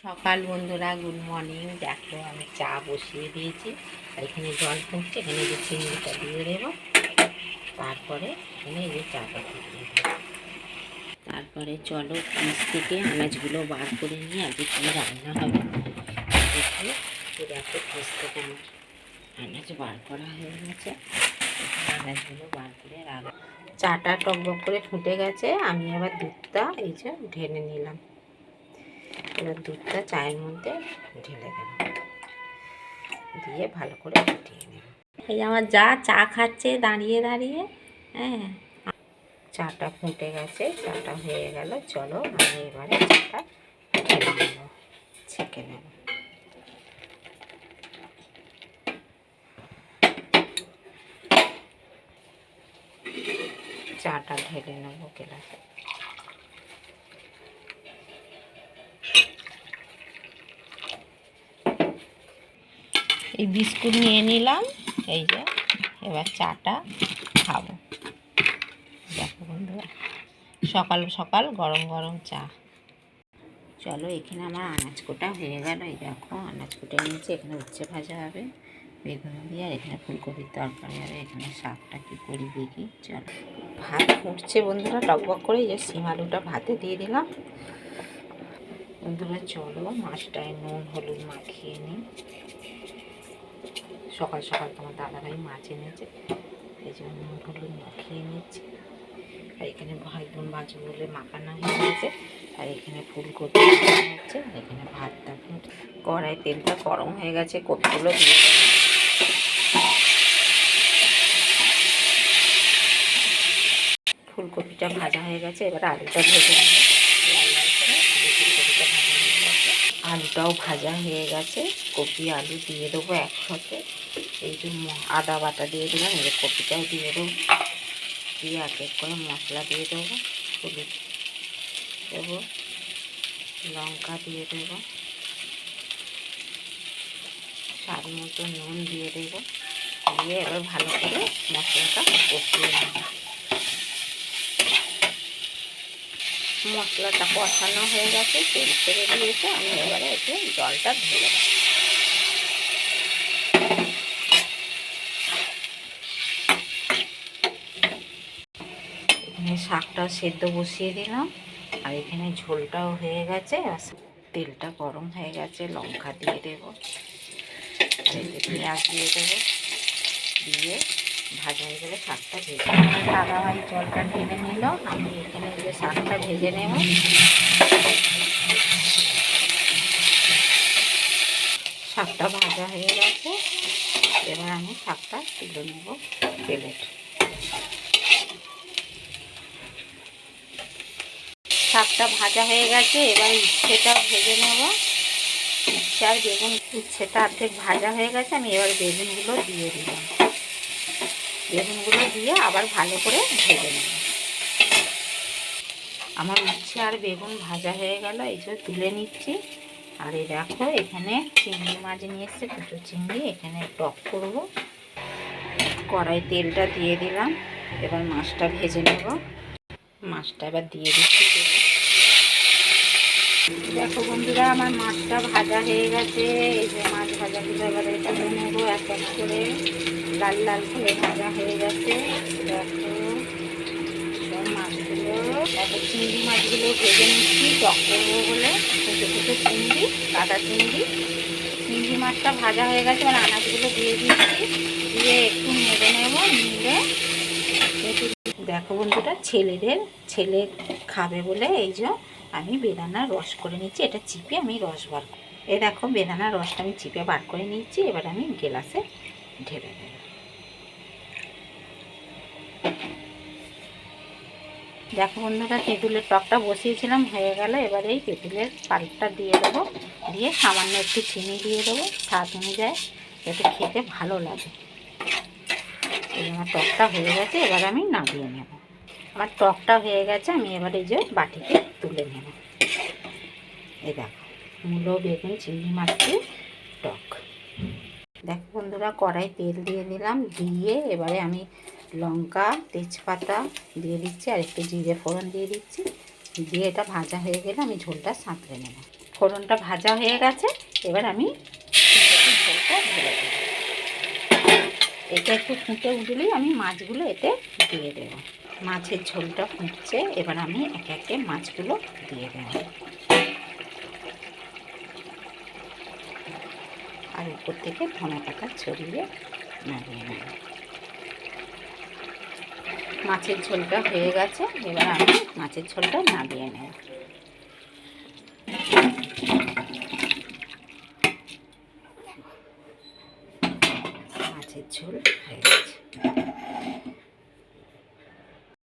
সকাল বন্ধুরা, good morning. দেখো আমি চা বসিয়ে দিয়েছি, আর এখানে জল ফুটছে। এখানে যে চিনিটা দিয়ে দেবো, তারপরে এখানে এই যে চাটা ফুটিয়ে দেবো। তারপরে চলো ফ্রিজ থেকে আনাজগুলো বার করে নিয়ে আজকে কী রান্না হবে দেখি। দেখো ফ্রিজ থেকে আমার আনাজ বার করা হয়ে গেছে। আনাজগুলো বার করে রাখবো। চাটা টকবক করে ফুটে গেছে। আমি আবার দুধটা এই যে ঢেলে নিলাম। এবার দুধটা চায়ের মধ্যে ঢেলে দেব, দিয়ে ভালো করে ফুটিয়ে নেব। এই আমার যা চা খাচ্ছে দাঁড়িয়ে দাঁড়িয়ে। হ্যাঁ, চাটা ফুটে গেছে, চাটা হয়ে গেল। চলো আমি এবারে চাটা ঢেলে নেব, ছেঁকে নেব। চাটা ঢেলে নেব গ্লাসে। এই বিস্কুট নিয়ে নিলাম, এই যে এবার চাটা খাবো। দেখো বন্ধুরা, সকাল সকাল গরম গরম চা। চলো এখানে আমার আনাজ কোটা হয়ে গেল। এই দেখো আনাজ কোটে নিয়েছি। এখানে উচ্ছে ভাজা হবে বেগুন দিয়ে, আর এখানে ফুলকপির তরকারি হবে। এখানে শাকটা কী করি দেখি। চলো, ভাত ফুটছে বন্ধুরা টকবক করে। এই যে সিম আলুটা ভাতে দিয়ে দিলাম। বন্ধুরা চলো মাছটায় নুন হলুদ মাখিয়ে নিই। সকাল সকাল তোমার দাদাভাই মাছ এনেছে, এই জন্য নুন হলুদ মাখিয়ে নিচ্ছি। আর এখানে ভাইবোন মাছ বলে মাখানো হয়ে গেছে। আর এখানে ফুলকপি হচ্ছে, আর এখানে ভাতটা কড়াই তেলটা গরম হয়ে গেছে। কপিগুলো দিয়ে দেবো। ফুলকপিটা ভাজা হয়ে গেছে, এবার আলুটা ভেজে নেব লাল লাল করে। ফুলকপিটা ভাজা হয়ে গেছে, আলুটাও ভাজা হয়ে গেছে। কপি আলু দিয়ে দেবো একসাথে। এই যে আদা বাটা দিয়ে দিলাম, এই যে কপিটাও দিয়ে দেবো। দিয়ে এক এক করে মশলা দিয়ে দেবো। হলুদ দেবো, লঙ্কা দিয়ে দেবো, স্বাদ মতো নুন দিয়ে দেবো। দিয়ে এবার ভালো করে মশলাটা কষিয়ে নেব। মশলাটা কষানো হয়ে গেছে, তেল ছেড়ে দিয়েছে। আমি এবারে একটু জলটা ঢেলে দেবো। এখানে শাকটা সেদ্ধ বসিয়ে দিলাম, আর এখানে ঝোলটাও হয়ে গেছে। তেলটা গরম হয়ে গেছে, লঙ্কা দিয়ে দেবো, আর এই যে পেঁয়াজ দিয়ে দেবো। দিয়ে ভাজা হয়ে গেলে শাকটা ভেজে দাদাভাই জলটা ঢেলে নিল। আমি এখানে যে শাকটা ভেজে নেব। শাকটা ভাজা হয়ে গেছে, এবার আমি শাকটা তুলে নেব প্লেট। শাকটা ভাজা হয়ে গেছে, এবার উচ্ছেটা ভেজে নেব। উচ্ছে আর বেগুন, উচ্ছেটা অর্ধেক ভাজা হয়ে গেছে। আমি এবার বেগুনগুলো দিয়ে দিলাম। বেগুনগুলো দিয়ে আবার ভালো করে ভেজে নেব। আমার উচ্ছে আর বেগুন ভাজা হয়ে গেল, এই যে তুলে নিচ্ছি। আর এই দেখো এখানে চিংড়ি মাছ নিয়ে এসছে, দুটো চিংড়ি। এখানে টক করব। কড়াই তেলটা দিয়ে দিলাম, এবার মাছটা ভেজে নেব। মাছটা এবার দিয়ে দিচ্ছি। দেখো বন্ধুরা, আমার মাছটা ভাজা হয়ে গেছে। এই যে মাছ ভাজাগুলো এবারে তুলে নেবো এক এক করে। লাল লাল করে ভাজা হয়ে গেছে। দেখো সব মাছগুলো, দেখো চিংড়ি মাছগুলো ভেজে নিচ্ছি টক করবো বলে। ছোটো ছোটো চিংড়ি, কাটা চিংড়ি। চিংড়ি মাছটা ভাজা হয়ে গেছে, মানে আনাজগুলো দিয়ে দিচ্ছি। দিয়ে একটু নেড়ে নেবো, নিলে দেখো বন্ধুরা, ছেলে খাবে বলে এই যে আমি বেদানার রস করে নিচ্ছি। এটা চিপে আমি রস বার করি। এই দেখো বেদানার রসটা আমি চিপে বার করে নিচ্ছি। এবার আমি গ্লাসে ঢেলে দেব। দেখো বন্ধুরা, তেঁতুলের টকটা বসিয়েছিলাম, হয়ে গেল। এবার এই তেঁতুলের পাল্পটা দিয়ে দেবো। দিয়ে সামান্য একটু চিনি দিয়ে দেবো স্বাদ অনুযায়ী, যাতে খেতে ভালো লাগে। এই আমার টকটা হয়ে গেছে, এবার আমি নামিয়ে নেব। আমার টকটা হয়ে গেছে, আমি এবার এই যে বাটিতে তুলে নেব। এই দেখো মূলো বেগুন চিংড়ি মাছের টক। দেখো বন্ধুরা, কড়াই তেল দিয়ে দিলাম। দিয়ে এবারে আমি লঙ্কা তেজপাতা দিয়ে দিচ্ছি, আর একটু জিরে ফোড়ন দিয়ে দিচ্ছি। দিয়ে এটা ভাজা হয়ে গেলে আমি ঝোলটা সাঁতরে নেব। ফোড়নটা ভাজা হয়ে গেছে, এবার আমি ঝোলটা ঢেলে দেবো। এটা একটু ফুটে উঠলেই আমি মাছগুলো এতে দিয়ে দেবো। মাছের ঝোলটা ফুটছে, এবার আমি একে একে মাছগুলো দিয়ে দেবো। আর উপর থেকে ধনে পাতা ছড়িয়ে নামিয়ে নেব। মাছের ঝোলটা হয়ে গেছে, এবার আমি মাছের ঝোলটা নামিয়ে নেব। মাছের ঝোল হয়ে গেছে।